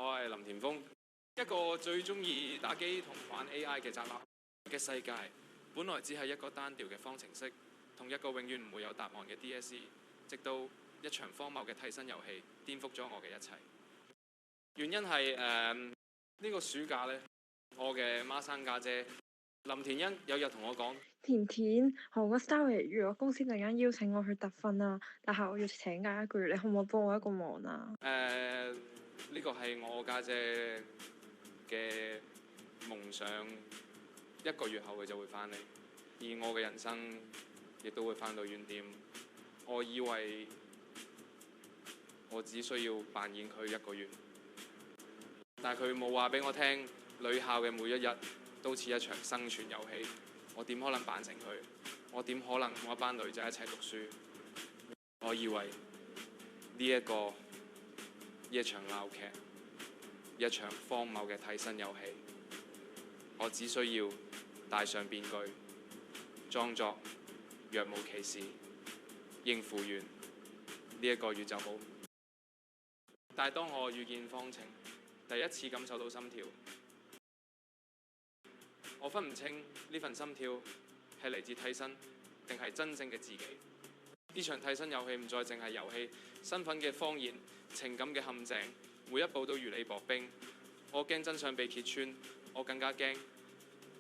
我係林田峰，一個最中意打機同玩 AI 嘅宅男嘅世界，本來只係一個單調嘅方程式，同一個永遠唔會有答案嘅 DSE， 直到一場荒謬嘅替身遊戲顛覆咗我嘅一切。原因係呢個暑假呢，我嘅孖生家姐林田欣有日同我講：田田，韓國 Starry 如果公司突然間邀請我去特訓啊，但係我要請假1個月，你可唔可以幫我一個忙啊？呢個係我家姐嘅夢想，1個月後佢就會翻嚟，而我嘅人生亦都會翻到原點。我以為我只需要扮演佢1個月，但係佢冇話俾我聽，女校嘅每一日都似一場生存遊戲。我點可能扮成佢？我點可能同一班女仔一齊讀書？我以為呢一場鬧劇，一場荒謬嘅替身遊戲，我只需要戴上面具，裝作若無其事，應付完呢1個月就好。但係當我遇見方晴，第一次感受到心跳，我分唔清呢份心跳係嚟自替身，定係真正嘅自己。呢場替身遊戲唔再淨係遊戲，身份嘅謊言、情感嘅陷阱，每一步都如履薄冰。我驚真相被揭穿，我更加驚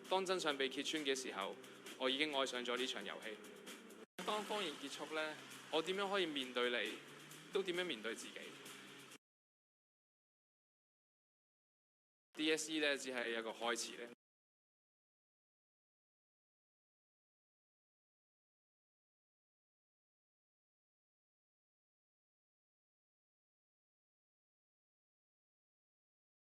當真相被揭穿嘅時候，我已經愛上咗呢場遊戲。當謊言結束呢，我點樣可以面對你，都點樣面對自己？DSE 呢，只係一個開始呢。